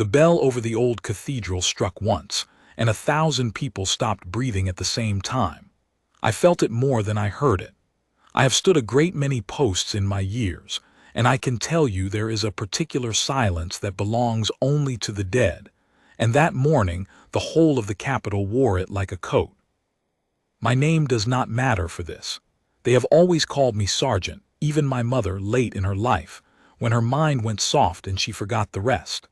The bell over the old cathedral struck once, and 1,000 people stopped breathing at the same time. I felt it more than I heard it. I have stood a great many posts in my years, and I can tell you there is a particular silence that belongs only to the dead, and that morning the whole of the Capitol wore it like a coat. My name does not matter for this. They have always called me Sergeant, even my mother late in her life, when her mind went soft and she forgot the rest.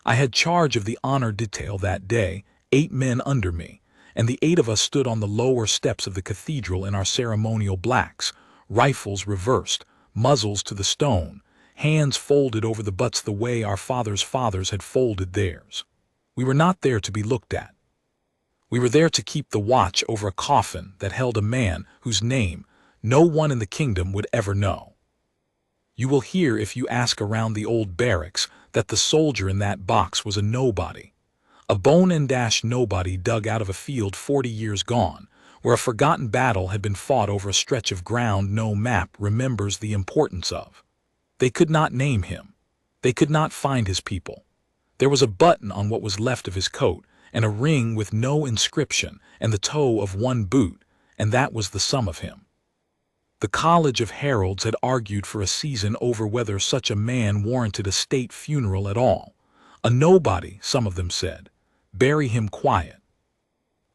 I had charge of the honor detail that day, 8 men under me, and the 8 of us stood on the lower steps of the cathedral in our ceremonial blacks, rifles reversed, muzzles to the stone, hands folded over the butts the way our fathers' fathers had folded theirs. We were not there to be looked at. We were there to keep the watch over a coffin that held a man whose name no one in the kingdom would ever know. You will hear if you ask around the old barracks that the soldier in that box was a nobody, a bone-and-dash nobody dug out of a field 40 years gone, where a forgotten battle had been fought over a stretch of ground no map remembers the importance of. They could not name him. They could not find his people. There was a button on what was left of his coat, and a ring with no inscription, and the toe of 1 boot, and that was the sum of him. The College of Heralds had argued for a season over whether such a man warranted a state funeral at all. A nobody, some of them said. Bury him quiet.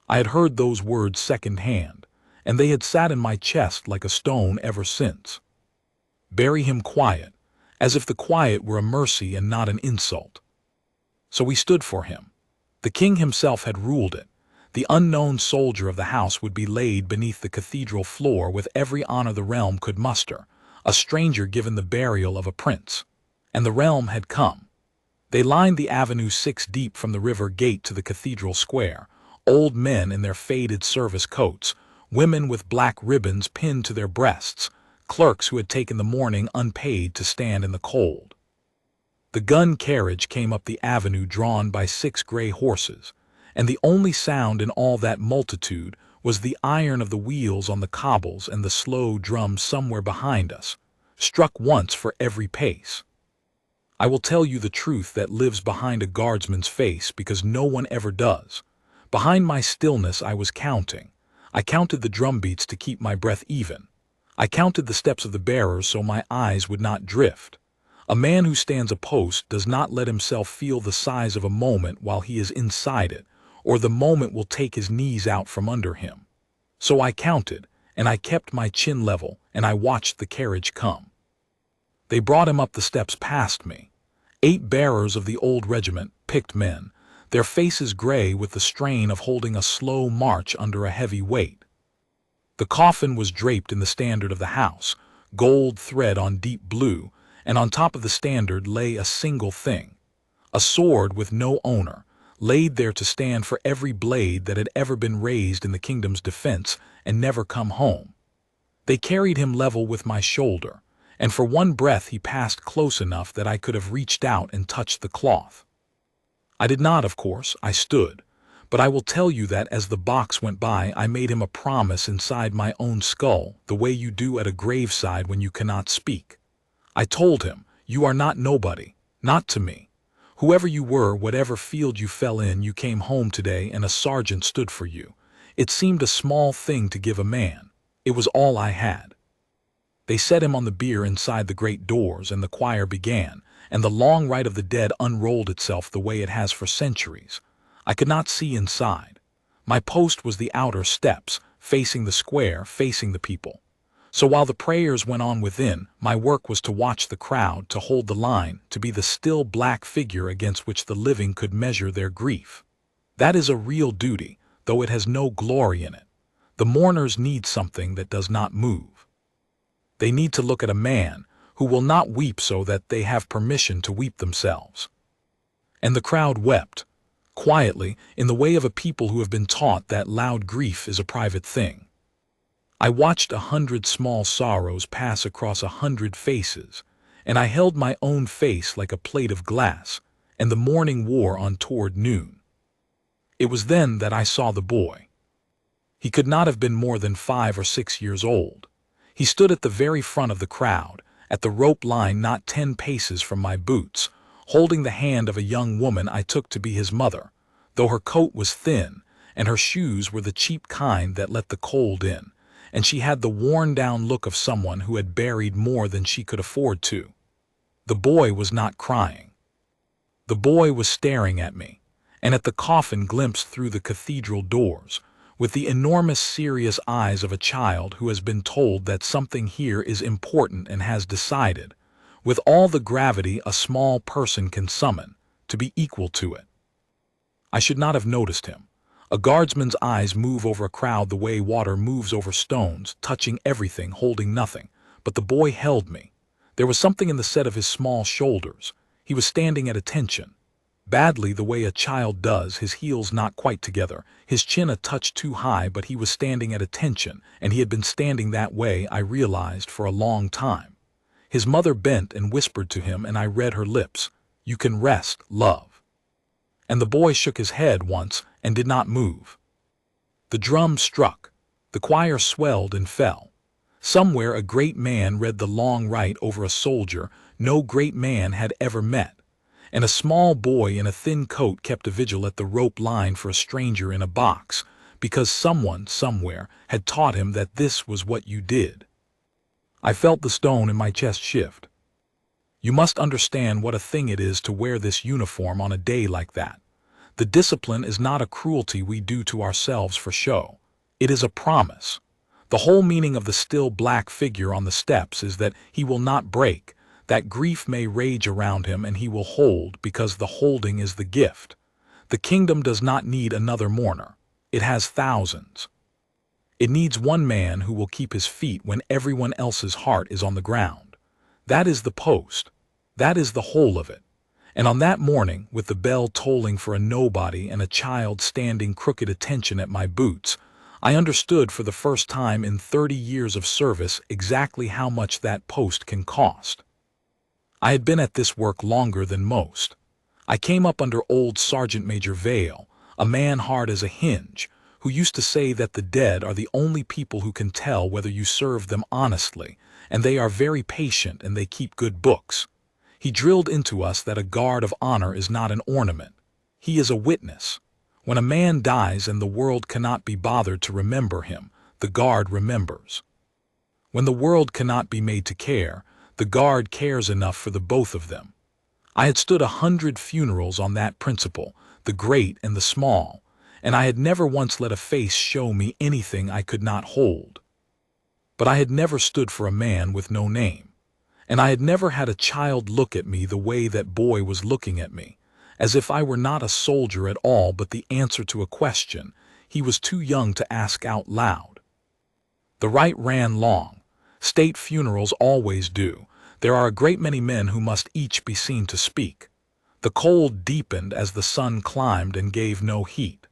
I had heard those words second-hand, and they had sat in my chest like a stone ever since. Bury him quiet, as if the quiet were a mercy and not an insult. So we stood for him. The king himself had ruled it. The unknown soldier of the house would be laid beneath the cathedral floor with every honor the realm could muster, a stranger given the burial of a prince. And the realm had come. They lined the avenue 6 deep from the river gate to the cathedral square, old men in their faded service coats, women with black ribbons pinned to their breasts, clerks who had taken the morning unpaid to stand in the cold. The gun carriage came up the avenue drawn by 6 gray horses, and the only sound in all that multitude was the iron of the wheels on the cobbles and the slow drum somewhere behind us, struck once for every pace. I will tell you the truth that lives behind a guardsman's face because no one ever does. Behind my stillness I was counting. I counted the drumbeats to keep my breath even. I counted the steps of the bearers so my eyes would not drift. A man who stands a post does not let himself feel the size of a moment while he is inside it, or the moment will take his knees out from under him. So I counted, and I kept my chin level, and I watched the carriage come. They brought him up the steps past me. 8 bearers of the old regiment, picked men, their faces gray with the strain of holding a slow march under a heavy weight. The coffin was draped in the standard of the house, gold thread on deep blue, and on top of the standard lay a single thing, a sword with no owner, laid there to stand for every blade that had ever been raised in the kingdom's defense and never come home. They carried him level with my shoulder, and for one breath he passed close enough that I could have reached out and touched the cloth. I did not, of course, I stood, but I will tell you that as the box went by I made him a promise inside my own skull, the way you do at a graveside when you cannot speak. I told him, you are not nobody, not to me. Whoever you were, whatever field you fell in, you came home today and a sergeant stood for you. It seemed a small thing to give a man. It was all I had. They set him on the bier inside the great doors, and the choir began, and the long rite of the dead unrolled itself the way it has for centuries. I could not see inside. My post was the outer steps, facing the square, facing the people. So while the prayers went on within, my work was to watch the crowd, to hold the line, to be the still black figure against which the living could measure their grief. That is a real duty, though it has no glory in it. The mourners need something that does not move. They need to look at a man who will not weep so that they have permission to weep themselves. And the crowd wept, quietly, in the way of a people who have been taught that loud grief is a private thing. I watched 100 small sorrows pass across 100 faces, and I held my own face like a plate of glass, and the morning wore on toward noon. It was then that I saw the boy. He could not have been more than 5 or 6 years old. He stood at the very front of the crowd, at the rope line not 10 paces from my boots, holding the hand of a young woman I took to be his mother, though her coat was thin, and her shoes were the cheap kind that let the cold in, and she had the worn-down look of someone who had buried more than she could afford to. The boy was not crying. The boy was staring at me, and at the coffin glimpsed through the cathedral doors, with the enormous serious eyes of a child who has been told that something here is important and has decided, with all the gravity a small person can summon, to be equal to it. I should not have noticed him. A guardsman's eyes move over a crowd the way water moves over stones, touching everything, holding nothing. But the boy held me. There was something in the set of his small shoulders. He was standing at attention. Badly the way a child does, his heels not quite together, his chin a touch too high, but he was standing at attention, and he had been standing that way, I realized, for a long time. His mother bent and whispered to him, and I read her lips, "You can rest, love." And the boy shook his head once and did not move. The drum struck. The choir swelled and fell. Somewhere a great man read the long rite over a soldier no great man had ever met, and a small boy in a thin coat kept a vigil at the rope line for a stranger in a box, because someone somewhere had taught him that this was what you did. I felt the stone in my chest shift. You must understand what a thing it is to wear this uniform on a day like that. The discipline is not a cruelty we do to ourselves for show. It is a promise. The whole meaning of the still black figure on the steps is that he will not break, that grief may rage around him and he will hold, because the holding is the gift. The kingdom does not need another mourner. It has thousands. It needs one man who will keep his feet when everyone else's heart is on the ground. That is the post. That is the whole of it. And on that morning, with the bell tolling for a nobody and a child standing crooked attention at my boots, I understood for the first time in 30 years of service exactly how much that post can cost. I had been at this work longer than most. I came up under old Sergeant Major Vale, a man hard as a hinge, who used to say that the dead are the only people who can tell whether you serve them honestly, and they are very patient and they keep good books. He drilled into us that a guard of honor is not an ornament. He is a witness. When a man dies and the world cannot be bothered to remember him, the guard remembers. When the world cannot be made to care, the guard cares enough for the both of them. I had stood 100 funerals on that principle, the great and the small, and I had never once let a face show me anything I could not hold. But I had never stood for a man with no name, and I had never had a child look at me the way that boy was looking at me, as if I were not a soldier at all but the answer to a question he was too young to ask out loud. The rite ran long. State funerals always do. There are a great many men who must each be seen to speak. The cold deepened as the sun climbed and gave no heat.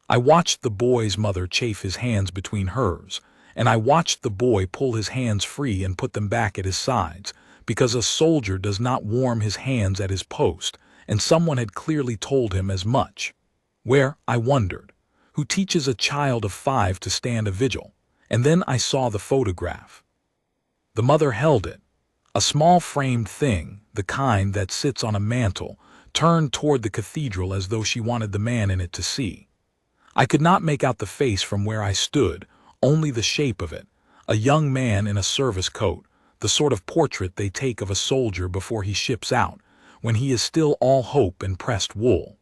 I watched the boy's mother chafe his hands between hers, and I watched the boy pull his hands free and put them back at his sides, because a soldier does not warm his hands at his post, and someone had clearly told him as much. Where, I wondered, who teaches a child of 5 to stand a vigil? And then I saw the photograph. The mother held it, a small framed thing, the kind that sits on a mantel, turned toward the cathedral as though she wanted the man in it to see. I could not make out the face from where I stood, only the shape of it, a young man in a service coat, the sort of portrait they take of a soldier before he ships out, when he is still all hope and pressed wool.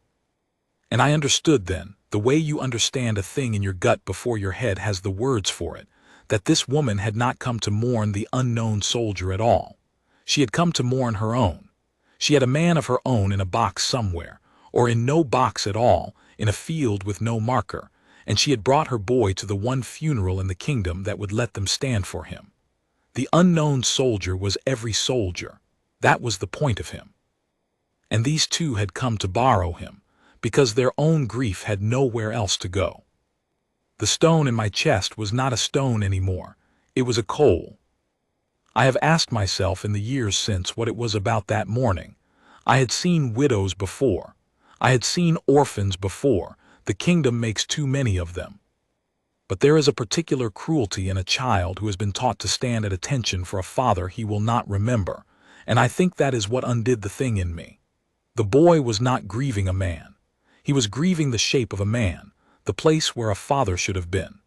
And I understood then, the way you understand a thing in your gut before your head has the words for it, that this woman had not come to mourn the unknown soldier at all. She had come to mourn her own. She had a man of her own in a box somewhere, or in no box at all, in a field with no marker, and she had brought her boy to the one funeral in the kingdom that would let them stand for him. The unknown soldier was every soldier. That was the point of him. And these two had come to borrow him, because their own grief had nowhere else to go. The stone in my chest was not a stone anymore. It was a coal. I have asked myself in the years since what it was about that morning. I had seen widows before. I had seen orphans before. The kingdom makes too many of them. But there is a particular cruelty in a child who has been taught to stand at attention for a father he will not remember, and I think that is what undid the thing in me. The boy was not grieving a man. He was grieving the shape of a man, the place where a father should have been.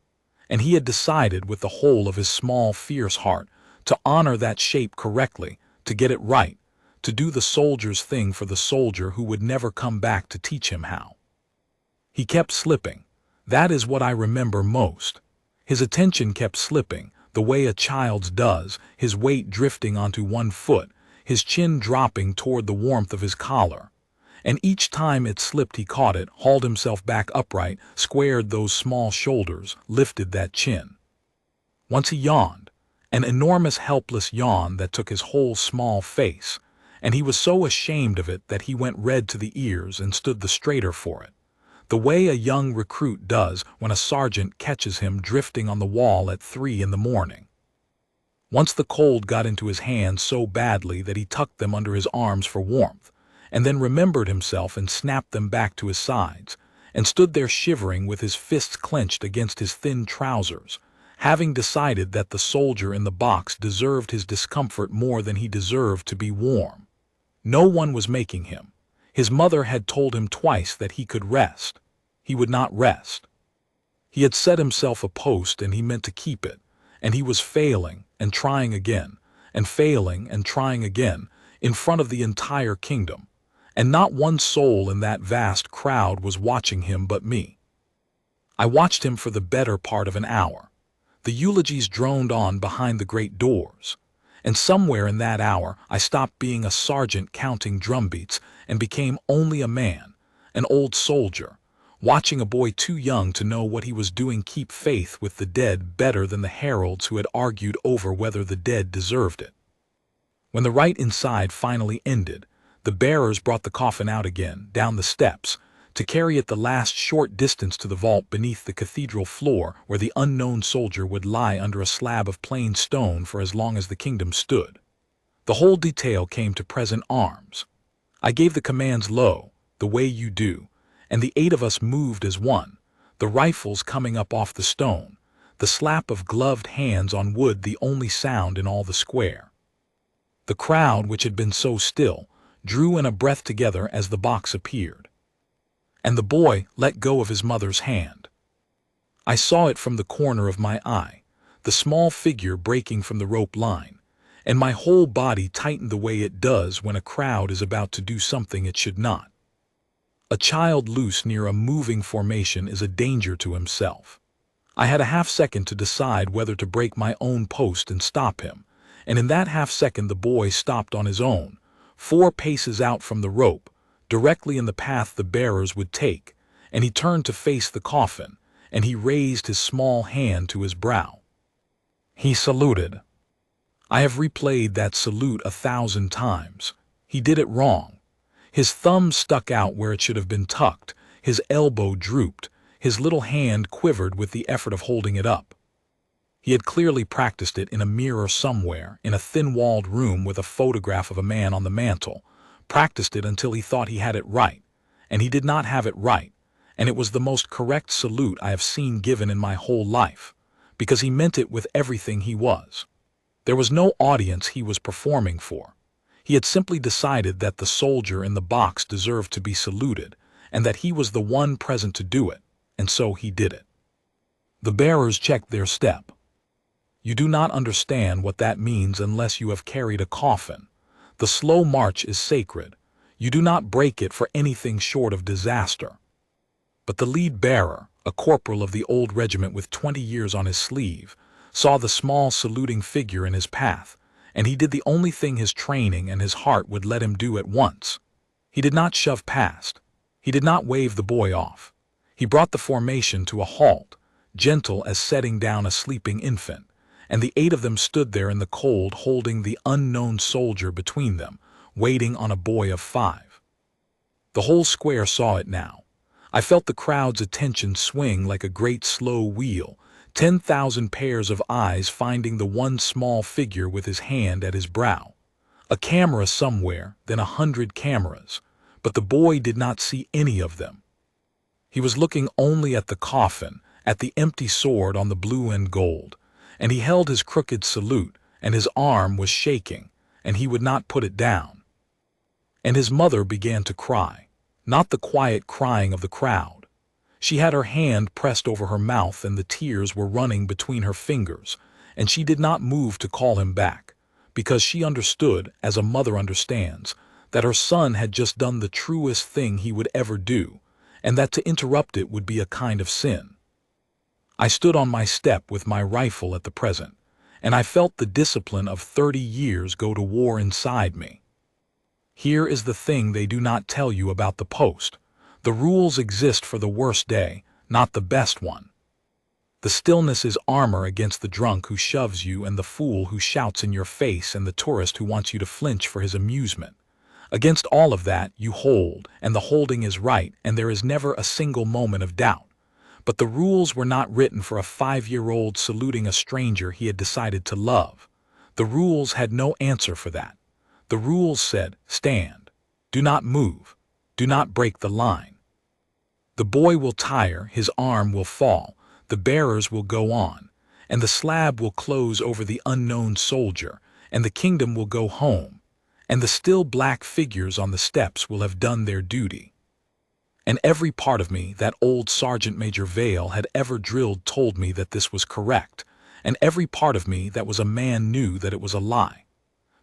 And he had decided with the whole of his small, fierce heart to honor that shape correctly, to get it right, to do the soldier's thing for the soldier who would never come back to teach him how. He kept slipping. That is what I remember most. His attention kept slipping, the way a child's does, his weight drifting onto one foot, his chin dropping toward the warmth of his collar. And each time it slipped he caught it, hauled himself back upright, squared those small shoulders, lifted that chin. Once he yawned, an enormous helpless yawn that took his whole small face, and he was so ashamed of it that he went red to the ears and stood the straighter for it, the way a young recruit does when a sergeant catches him drifting on the wall at 3 in the morning. Once the cold got into his hands so badly that he tucked them under his arms for warmth, and then remembered himself and snapped them back to his sides, and stood there shivering with his fists clenched against his thin trousers, having decided that the soldier in the box deserved his discomfort more than he deserved to be warm. No one was making him. His mother had told him twice that he could rest. He would not rest. He had set himself a post and he meant to keep it, and he was failing and trying again, and failing and trying again, in front of the entire kingdom, and not one soul in that vast crowd was watching him but me. I watched him for the better part of an hour. The eulogies droned on behind the great doors, and somewhere in that hour I stopped being a sergeant counting drumbeats and became only a man, an old soldier, watching a boy too young to know what he was doing keep faith with the dead better than the heralds who had argued over whether the dead deserved it. When the rite inside finally ended, the bearers brought the coffin out again, down the steps, to carry it the last short distance to the vault beneath the cathedral floor where the unknown soldier would lie under a slab of plain stone for as long as the kingdom stood. The whole detail came to present arms. I gave the commands low, the way you do, and the 8 of us moved as one, the rifles coming up off the stone, the slap of gloved hands on wood the only sound in all the square. The crowd, which had been so still, drew in a breath together as the box appeared. And the boy let go of his mother's hand. I saw it from the corner of my eye, the small figure breaking from the rope line, and my whole body tightened the way it does when a crowd is about to do something it should not. A child loose near a moving formation is a danger to himself. I had a half-second to decide whether to break my own post and stop him, and in that half-second the boy stopped on his own, 4 paces out from the rope, directly in the path the bearers would take, and he turned to face the coffin, and he raised his small hand to his brow. He saluted. I have replayed that salute 1,000 times. He did it wrong. His thumb stuck out where it should have been tucked, his elbow drooped, his little hand quivered with the effort of holding it up. He had clearly practiced it in a mirror somewhere, in a thin-walled room with a photograph of a man on the mantel, practiced it until he thought he had it right, and he did not have it right, and it was the most correct salute I have seen given in my whole life, because he meant it with everything he was. There was no audience he was performing for. He had simply decided that the soldier in the box deserved to be saluted, and that he was the one present to do it, and so he did it. The bearers checked their step. You do not understand what that means unless you have carried a coffin. The slow march is sacred. You do not break it for anything short of disaster. But the lead bearer, a corporal of the old regiment with 20 years on his sleeve, saw the small saluting figure in his path, and he did the only thing his training and his heart would let him do at once. He did not shove past. He did not wave the boy off. He brought the formation to a halt, gentle as setting down a sleeping infant, and the 8 of them stood there in the cold holding the unknown soldier between them, waiting on a boy of 5. The whole square saw it now. I felt the crowd's attention swing like a great slow wheel, 10,000 pairs of eyes finding the one small figure with his hand at his brow. A camera somewhere, then 100 cameras, but the boy did not see any of them. He was looking only at the coffin, at the empty sword on the blue and gold, and he held his crooked salute, and his arm was shaking, and he would not put it down. and his mother began to cry, not the quiet crying of the crowd. She had her hand pressed over her mouth and the tears were running between her fingers, and she did not move to call him back, because she understood, as a mother understands, that her son had just done the truest thing he would ever do, and that to interrupt it would be a kind of sin. I stood on my step with my rifle at the present, and I felt the discipline of 30 years go to war inside me. Here is the thing they do not tell you about the post. The rules exist for the worst day, not the best one. The stillness is armor against the drunk who shoves you and the fool who shouts in your face and the tourist who wants you to flinch for his amusement. Against all of that you hold, and the holding is right, and there is never a single moment of doubt. But the rules were not written for a 5-year-old saluting a stranger he had decided to love. The rules had no answer for that. The rules said, stand. Do not move. Do not break the line. The boy will tire, his arm will fall, the bearers will go on, and the slab will close over the unknown soldier, and the kingdom will go home, and the still black figures on the steps will have done their duty. And every part of me that old Sergeant Major Vale had ever drilled told me that this was correct, and every part of me that was a man knew that it was a lie.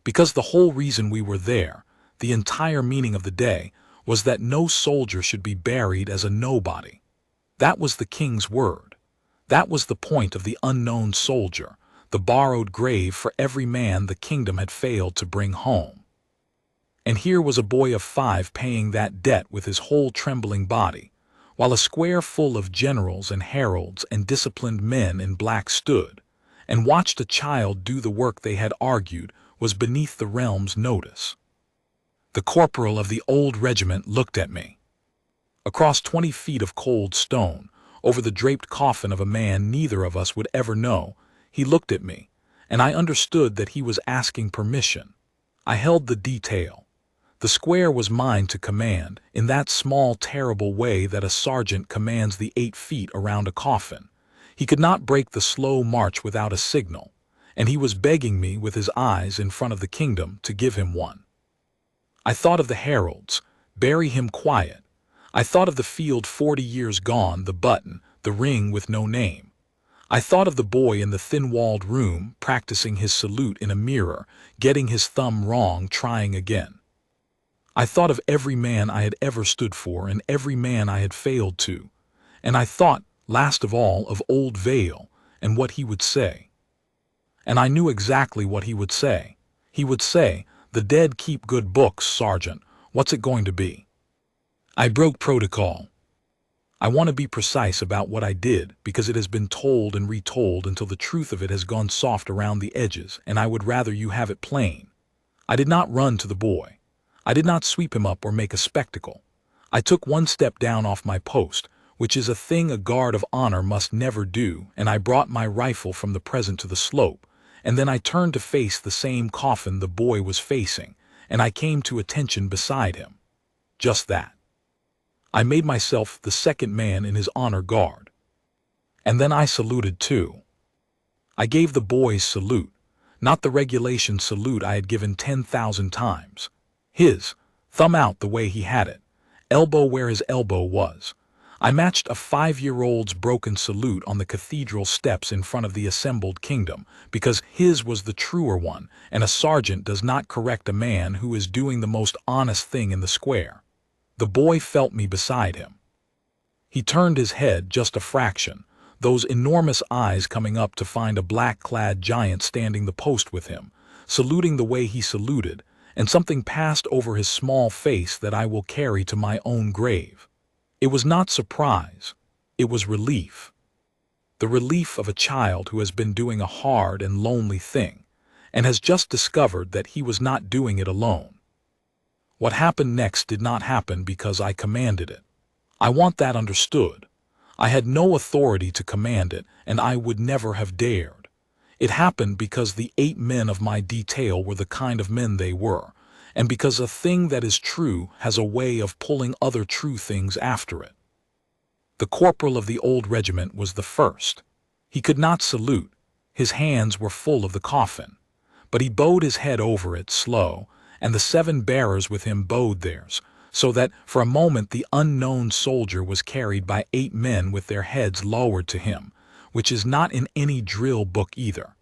Because the whole reason we were there, the entire meaning of the day, was that no soldier should be buried as a nobody. That was the king's word. That was the point of the unknown soldier, the borrowed grave for every man the kingdom had failed to bring home. And here was a boy of 5 paying that debt with his whole trembling body, while a square full of generals and heralds and disciplined men in black stood, and watched a child do the work they had argued was beneath the realm's notice. The corporal of the old regiment looked at me. Across 20 feet of cold stone, over the draped coffin of a man neither of us would ever know, he looked at me, and I understood that he was asking permission. I held the detail. The square was mine to command, in that small, terrible way that a sergeant commands the 8 feet around a coffin. He could not break the slow march without a signal, and he was begging me with his eyes in front of the kingdom to give him one. I thought of the heralds, bury him quiet. I thought of the field 40 years gone, the button, the ring with no name. I thought of the boy in the thin-walled room, practicing his salute in a mirror, getting his thumb wrong, trying again. I thought of every man I had ever stood for and every man I had failed to, and I thought, last of all, of old Vale and what he would say. And I knew exactly what he would say. He would say, "The dead keep good books, Sergeant. What's it going to be?" I broke protocol. I want to be precise about what I did because it has been told and retold until the truth of it has gone soft around the edges, and I would rather you have it plain. I did not run to the boy. I did not sweep him up or make a spectacle. I took one step down off my post, which is a thing a guard of honor must never do, and I brought my rifle from the present to the slope, and then I turned to face the same coffin the boy was facing, and I came to attention beside him. Just that. I made myself the second man in his honor guard. And then I saluted too. I gave the boy's salute, not the regulation salute I had given 10,000 times. His, thumb out the way he had it, elbow where his elbow was. I matched a 5-year-old's broken salute on the cathedral steps in front of the assembled kingdom, because his was the truer one, and a sergeant does not correct a man who is doing the most honest thing in the square. The boy felt me beside him. He turned his head just a fraction, those enormous eyes coming up to find a black-clad giant standing the post with him, saluting the way he saluted, and something passed over his small face that I will carry to my own grave. It was not surprise, it was relief. The relief of a child who has been doing a hard and lonely thing, and has just discovered that he was not doing it alone. What happened next did not happen because I commanded it. I want that understood. I had no authority to command it, and I would never have dared. It happened because the 8 men of my detail were the kind of men they were, and because a thing that is true has a way of pulling other true things after it. The corporal of the old regiment was the first. He could not salute. His hands were full of the coffin. But he bowed his head over it slow, and the 7 bearers with him bowed theirs, so that for a moment the unknown soldier was carried by 8 men with their heads lowered to him, which is not in any drill book either.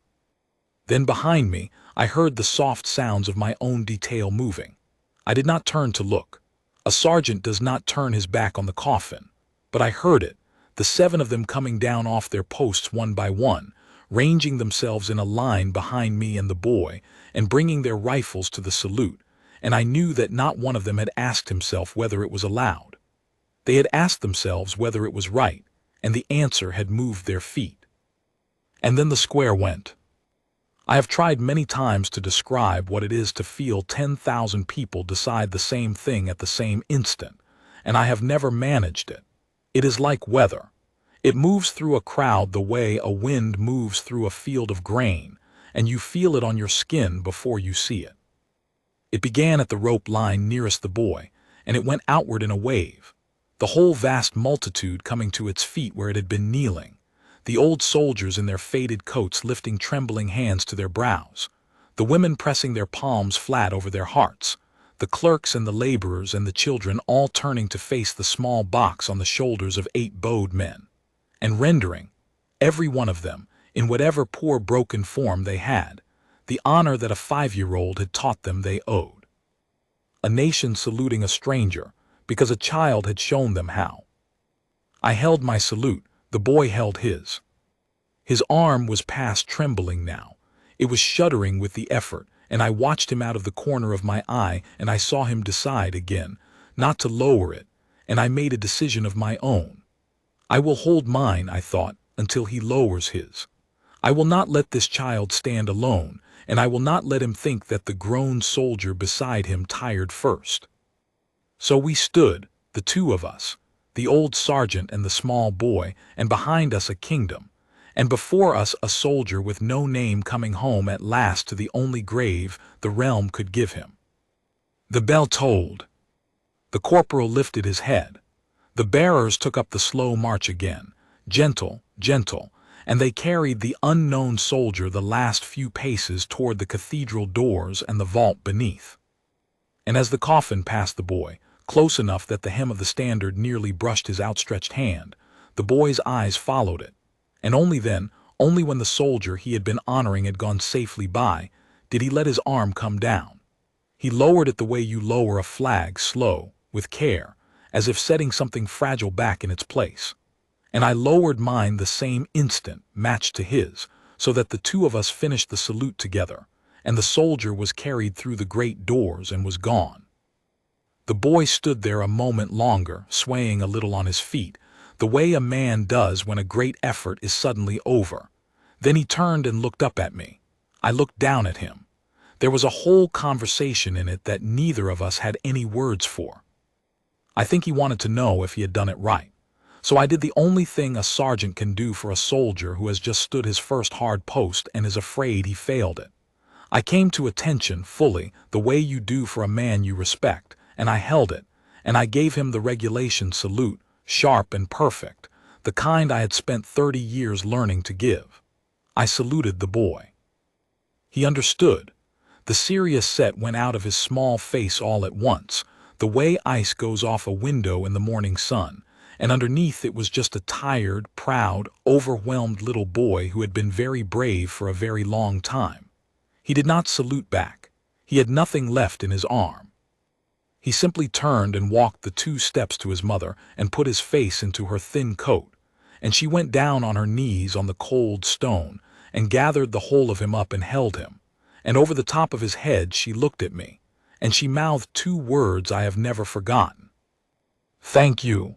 Then behind me I heard the soft sounds of my own detail moving. I did not turn to look. A sergeant does not turn his back on the coffin. But I heard it, the 7 of them coming down off their posts one by one, ranging themselves in a line behind me and the boy, and bringing their rifles to the salute, and I knew that not one of them had asked himself whether it was allowed. They had asked themselves whether it was right, and the answer had moved their feet. And then the square went. I have tried many times to describe what it is to feel 10,000 people decide the same thing at the same instant, and I have never managed it. It is like weather. It moves through a crowd the way a wind moves through a field of grain, and you feel it on your skin before you see it. It began at the rope line nearest the boy, and it went outward in a wave, the whole vast multitude coming to its feet where it had been kneeling, the old soldiers in their faded coats lifting trembling hands to their brows, the women pressing their palms flat over their hearts, the clerks and the laborers and the children all turning to face the small box on the shoulders of 8 bowed men, and rendering, every one of them, in whatever poor broken form they had, the honor that a 5-year-old had taught them they owed. A nation saluting a stranger because a child had shown them how. I held my salute, the boy held his. His arm was past trembling now. It was shuddering with the effort, and I watched him out of the corner of my eye, and I saw him decide again, not to lower it, and I made a decision of my own. I will hold mine, I thought, until he lowers his. I will not let this child stand alone, and I will not let him think that the grown soldier beside him tired first. So we stood, the 2 of us, the old sergeant and the small boy, and behind us a kingdom, and before us a soldier with no name coming home at last to the only grave the realm could give him. The bell tolled. The corporal lifted his head. The bearers took up the slow march again, gentle, gentle, and they carried the unknown soldier the last few paces toward the cathedral doors and the vault beneath. And as the coffin passed the boy, close enough that the hem of the standard nearly brushed his outstretched hand, the boy's eyes followed it, and only then, only when the soldier he had been honoring had gone safely by, did he let his arm come down. He lowered it the way you lower a flag, slow, with care, as if setting something fragile back in its place. And I lowered mine the same instant, matched to his, so that the 2 of us finished the salute together, and the soldier was carried through the great doors and was gone. The boy stood there a moment longer, swaying a little on his feet, the way a man does when a great effort is suddenly over. Then he turned and looked up at me. I looked down at him. There was a whole conversation in it that neither of us had any words for. I think he wanted to know if he had done it right. So I did the only thing a sergeant can do for a soldier who has just stood his first hard post and is afraid he failed it. I came to attention fully the way you do for a man you respect, and I held it, and I gave him the regulation salute, sharp and perfect, the kind I had spent 30 years learning to give. I saluted the boy. He understood. The serious set went out of his small face all at once, the way ice goes off a window in the morning sun, and underneath it was just a tired, proud, overwhelmed little boy who had been very brave for a very long time. He did not salute back. He had nothing left in his arm. He simply turned and walked the 2 steps to his mother and put his face into her thin coat, and she went down on her knees on the cold stone and gathered the whole of him up and held him, and over the top of his head she looked at me, and she mouthed 2 words I have never forgotten. "Thank you."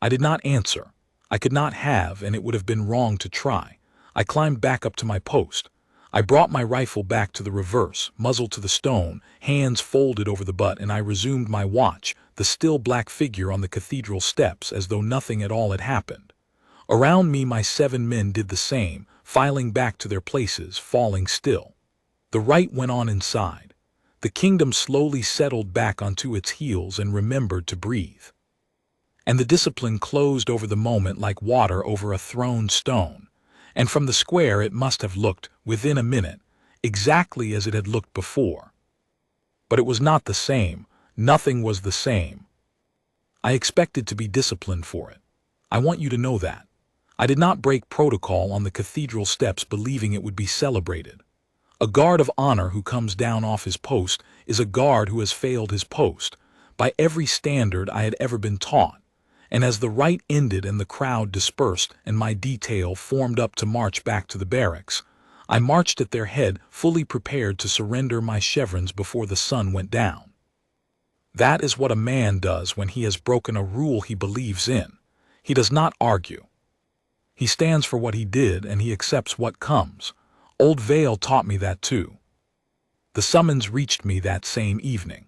I did not answer. I could not have, and it would have been wrong to try. I climbed back up to my post. I brought my rifle back to the reverse, muzzle to the stone, hands folded over the butt, and I resumed my watch, the still black figure on the cathedral steps, as though nothing at all had happened. Around me my 7 men did the same, filing back to their places, falling still. The rite went on inside. The kingdom slowly settled back onto its heels and remembered to breathe. And the discipline closed over the moment like water over a thrown stone. And from the square it must have looked, within a minute, exactly as it had looked before. But it was not the same. Nothing was the same. I expected to be disciplined for it. I want you to know that. I did not break protocol on the cathedral steps believing it would be celebrated. A guard of honor who comes down off his post is a guard who has failed his post, by every standard I had ever been taught. And as the rite ended and the crowd dispersed and my detail formed up to march back to the barracks, I marched at their head, fully prepared to surrender my chevrons before the sun went down. That is what a man does when he has broken a rule he believes in. He does not argue. He stands for what he did and he accepts what comes. Old Vale taught me that too. The summons reached me that same evening.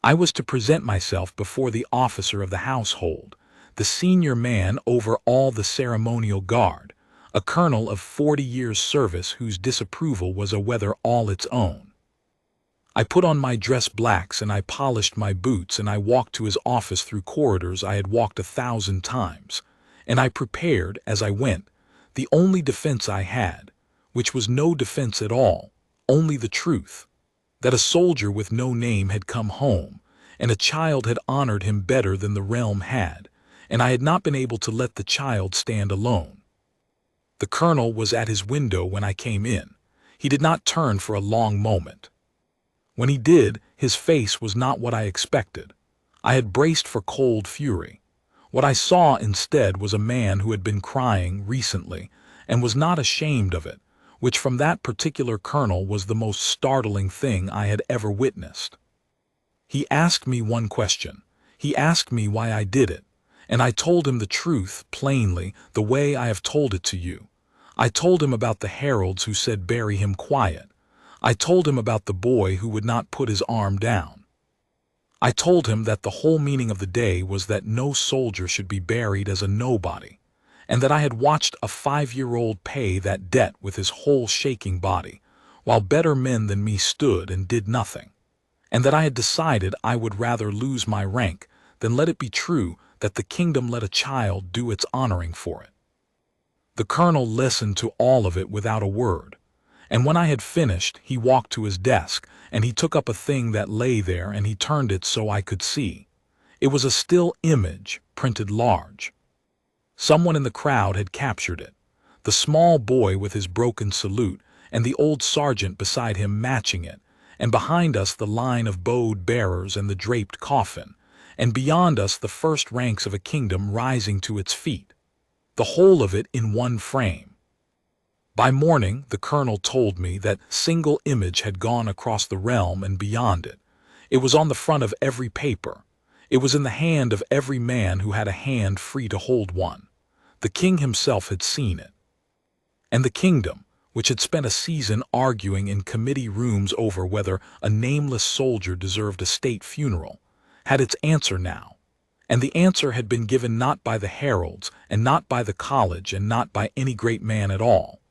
I was to present myself before the officer of the household, the senior man over all the ceremonial guard, a colonel of 40 years' service whose disapproval was a weather all its own. I put on my dress blacks and I polished my boots and I walked to his office through corridors I had walked 1,000 times, and I prepared, as I went, the only defense I had, which was no defense at all, only the truth, that a soldier with no name had come home, and a child had honored him better than the realm had, and I had not been able to let the child stand alone. The colonel was at his window when I came in. He did not turn for a long moment. When he did, his face was not what I expected. I had braced for cold fury. What I saw instead was a man who had been crying recently and was not ashamed of it, which from that particular colonel was the most startling thing I had ever witnessed. He asked me one question. He asked me why I did it, and I told him the truth plainly, the way I have told it to you. I told him about the heralds who said bury him quiet. I told him about the boy who would not put his arm down. I told him that the whole meaning of the day was that no soldier should be buried as a nobody, and that I had watched a 5-year-old pay that debt with his whole shaking body, while better men than me stood and did nothing, and that I had decided I would rather lose my rank than let it be true that the kingdom let a child do its honoring for it. The colonel listened to all of it without a word, and when I had finished, he walked to his desk, and he took up a thing that lay there and he turned it so I could see. It was a still image, printed large. Someone in the crowd had captured it. The small boy with his broken salute, and the old sergeant beside him matching it, and behind us the line of bowed bearers and the draped coffin, and beyond us the first ranks of a kingdom rising to its feet. The whole of it in one frame. By morning, the colonel told me that single image had gone across the realm and beyond it. It was on the front of every paper. It was in the hand of every man who had a hand free to hold one. The king himself had seen it. And the kingdom, which had spent a season arguing in committee rooms over whether a nameless soldier deserved a state funeral, had its answer now. And the answer had been given not by the heralds, and not by the college, and not by any great man at all,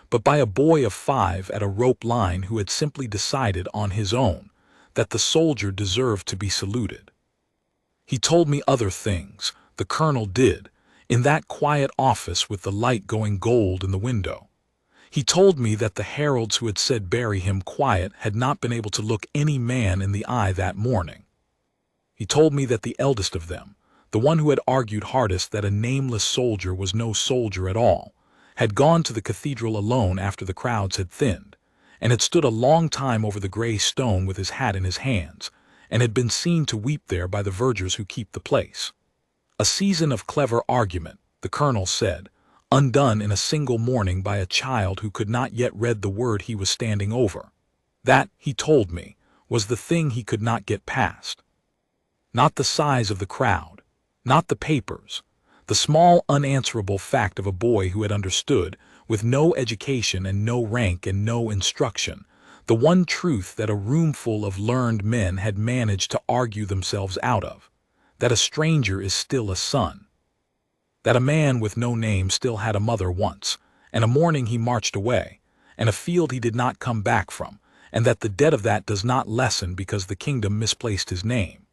but by a boy of 5 at a rope line who had simply decided on his own that the soldier deserved to be saluted. He told me other things, the colonel did, in that quiet office with the light going gold in the window. He told me that the heralds who had said bury him quiet had not been able to look any man in the eye that morning. He told me that the eldest of them, the one who had argued hardest that a nameless soldier was no soldier at all, had gone to the cathedral alone after the crowds had thinned, and had stood a long time over the gray stone with his hat in his hands, and had been seen to weep there by the vergers who keep the place. A season of clever argument, the colonel said, undone in a single morning by a child who could not yet read the word he was standing over. That, he told me, was the thing he could not get past. Not the size of the crowd, not the papers, the small unanswerable fact of a boy who had understood, with no education and no rank and no instruction, the one truth that a roomful of learned men had managed to argue themselves out of, that a stranger is still a son, that a man with no name still had a mother once, and a morning he marched away, and a field he did not come back from, and that the debt of that does not lessen because the kingdom misplaced his name.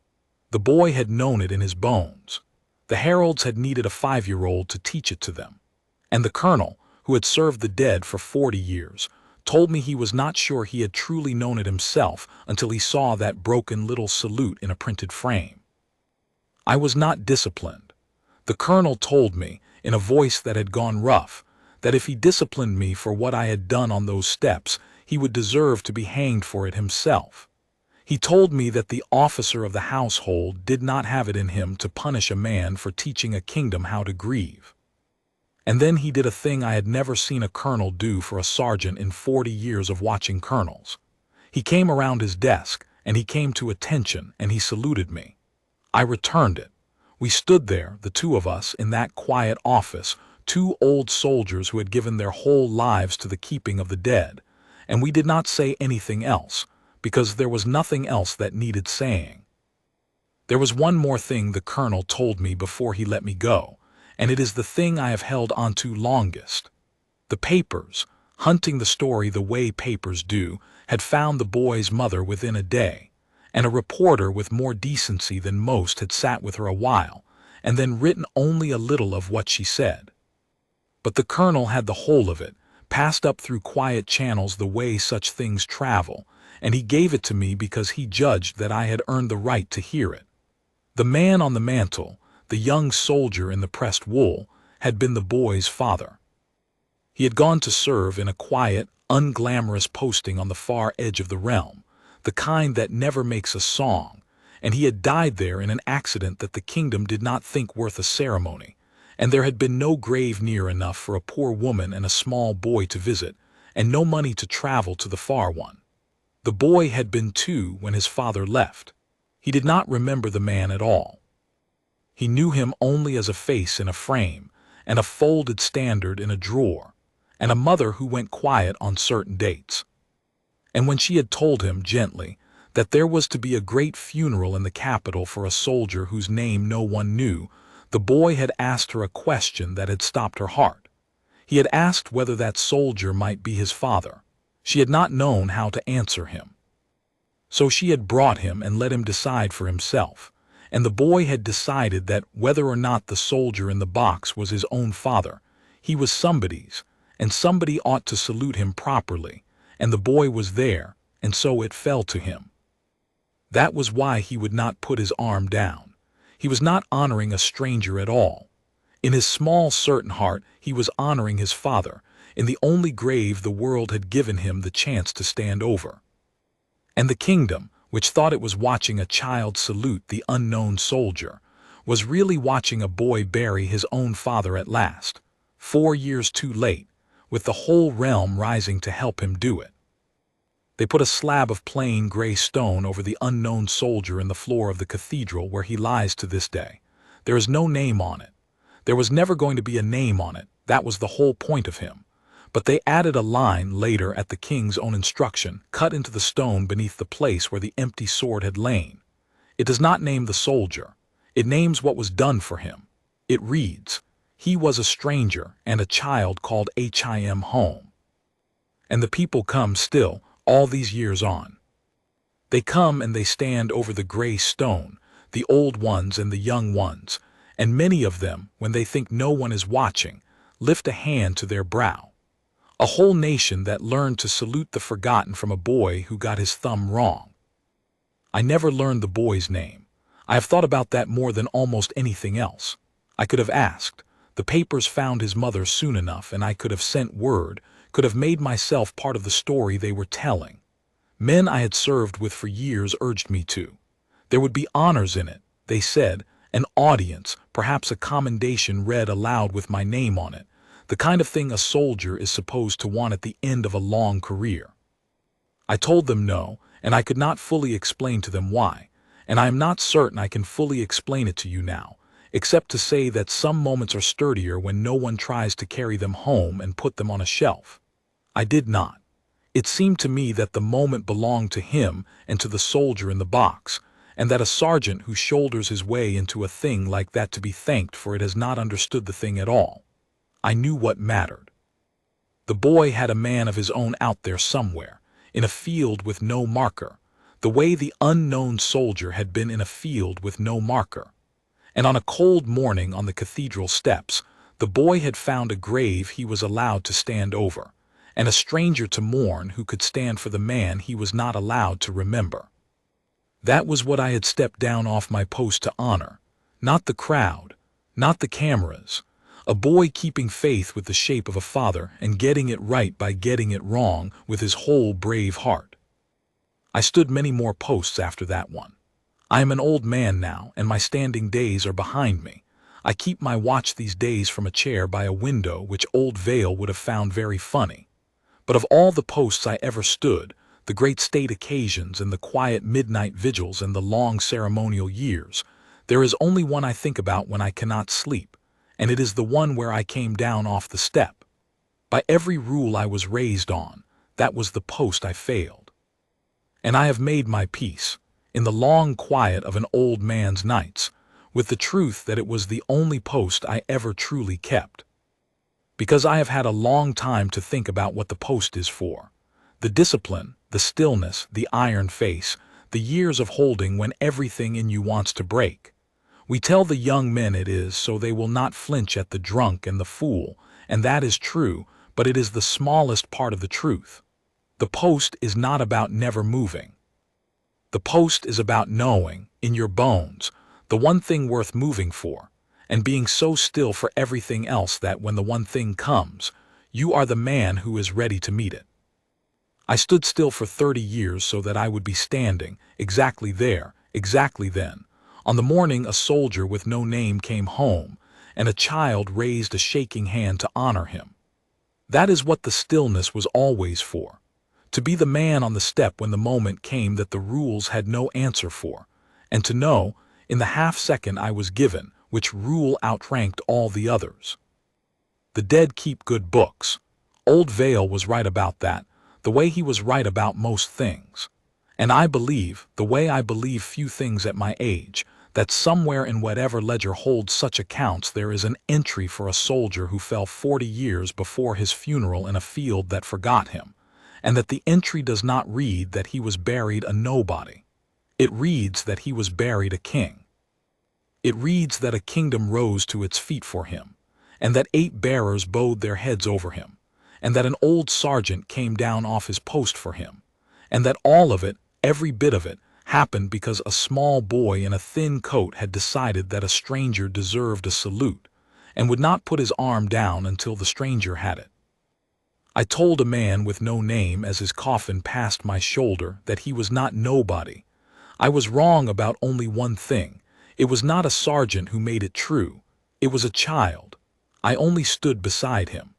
The boy had known it in his bones. The heralds had needed a 5-year-old to teach it to them. And the colonel, who had served the dead for 40 years, told me he was not sure he had truly known it himself until he saw that broken little salute in a printed frame. I was not disciplined. The colonel told me, in a voice that had gone rough, that if he disciplined me for what I had done on those steps, he would deserve to be hanged for it himself. He told me that the officer of the household did not have it in him to punish a man for teaching a kingdom how to grieve. And then he did a thing I had never seen a colonel do for a sergeant in 40 years of watching colonels. He came around his desk, and he came to attention, and he saluted me. I returned it. We stood there, the two of us, in that quiet office, two old soldiers who had given their whole lives to the keeping of the dead, and we did not say anything else, because there was nothing else that needed saying. There was one more thing the colonel told me before he let me go, and it is the thing I have held onto longest. The papers, hunting the story the way papers do, had found the boy's mother within a day, and a reporter with more decency than most had sat with her a while, and then written only a little of what she said. But the colonel had the whole of it, passed up through quiet channels the way such things travel, and he gave it to me because he judged that I had earned the right to hear it. The man on the mantel, the young soldier in the pressed wool, had been the boy's father. He had gone to serve in a quiet, unglamorous posting on the far edge of the realm, the kind that never makes a song, and he had died there in an accident that the kingdom did not think worth a ceremony, and there had been no grave near enough for a poor woman and a small boy to visit, and no money to travel to the far one. The boy had been 2 when his father left. He did not remember the man at all. He knew him only as a face in a frame, and a folded standard in a drawer, and a mother who went quiet on certain dates. And when she had told him gently that there was to be a great funeral in the capital for a soldier whose name no one knew, the boy had asked her a question that had stopped her heart. He had asked whether that soldier might be his father. She had not known how to answer him. So she had brought him and let him decide for himself, and the boy had decided that whether or not the soldier in the box was his own father, he was somebody's, and somebody ought to salute him properly, and the boy was there, and so it fell to him. That was why he would not put his arm down. He was not honoring a stranger at all. In his small, certain heart, he was honoring his father, in the only grave the world had given him the chance to stand over. And the kingdom, which thought it was watching a child salute the unknown soldier, was really watching a boy bury his own father at last, 4 years too late, with the whole realm rising to help him do it. They put a slab of plain gray stone over the unknown soldier in the floor of the cathedral where he lies to this day. There is no name on it. There was never going to be a name on it. That was the whole point of him. But they added a line later at the king's own instruction, cut into the stone beneath the place where the empty sword had lain. It does not name the soldier. It names what was done for him. It reads, "He was a stranger and a child called him home." And the people come still, all these years on. They come and they stand over the gray stone, the old ones and the young ones, and many of them, when they think no one is watching, lift a hand to their brow. A whole nation that learned to salute the forgotten from a boy who got his thumb wrong. I never learned the boy's name. I have thought about that more than almost anything else. I could have asked. The papers found his mother soon enough, and I could have sent word, could have made myself part of the story they were telling. Men I had served with for years urged me to. There would be honors in it, they said, an audience, perhaps a commendation read aloud with my name on it, the kind of thing a soldier is supposed to want at the end of a long career. I told them no, and I could not fully explain to them why, and I am not certain I can fully explain it to you now, except to say that some moments are sturdier when no one tries to carry them home and put them on a shelf. I did not. It seemed to me that the moment belonged to him and to the soldier in the box, and that a sergeant who shoulders his way into a thing like that to be thanked for it has not understood the thing at all. I knew what mattered. The boy had a man of his own out there somewhere, in a field with no marker, the way the unknown soldier had been in a field with no marker. And on a cold morning on the cathedral steps, the boy had found a grave he was allowed to stand over, and a stranger to mourn who could stand for the man he was not allowed to remember. That was what I had stepped down off my post to honor, not the crowd, not the cameras, a boy keeping faith with the shape of a father and getting it right by getting it wrong with his whole brave heart. I stood many more posts after that one. I am an old man now, and my standing days are behind me. I keep my watch these days from a chair by a window, which old Vale would have found very funny. But of all the posts I ever stood, the great state occasions and the quiet midnight vigils and the long ceremonial years, there is only one I think about when I cannot sleep, and it is the one where I came down off the step. By every rule I was raised on, that was the post I failed. And I have made my peace, in the long quiet of an old man's nights, with the truth that it was the only post I ever truly kept. Because I have had a long time to think about what the post is for. The discipline, the stillness, the iron face, the years of holding when everything in you wants to break. We tell the young men it is so they will not flinch at the drunk and the fool, and that is true, but it is the smallest part of the truth. The post is not about never moving. The post is about knowing, in your bones, the one thing worth moving for, and being so still for everything else that when the one thing comes, you are the man who is ready to meet it. I stood still for 30 years so that I would be standing, exactly there, exactly then. On the morning a soldier with no name came home, and a child raised a shaking hand to honor him. That is what the stillness was always for. To be the man on the step when the moment came that the rules had no answer for, and to know, in the half-second I was given, which rule outranked all the others. The dead keep good books. Old Vale was right about that, the way he was right about most things. And I believe, the way I believe few things at my age, that somewhere in whatever ledger holds such accounts there is an entry for a soldier who fell 40 years before his funeral in a field that forgot him, and that the entry does not read that he was buried a nobody. It reads that he was buried a king. It reads that a kingdom rose to its feet for him, and that 8 bearers bowed their heads over him, and that an old sergeant came down off his post for him, and that all of it, every bit of it, happened because a small boy in a thin coat had decided that a stranger deserved a salute, and would not put his arm down until the stranger had it. I told a man with no name as his coffin passed my shoulder that he was not nobody. I was wrong about only one thing. It was not a sergeant who made it true. It was a child. I only stood beside him.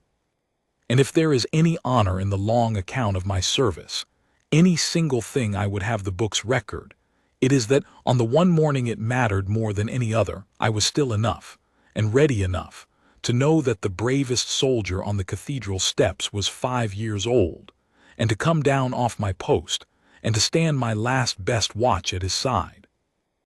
And if there is any honor in the long account of my service, any single thing I would have the book's record, it is that on the one morning it mattered more than any other, I was still enough, and ready enough, to know that the bravest soldier on the cathedral steps was 5 years old, and to come down off my post, and to stand my last best watch at his side.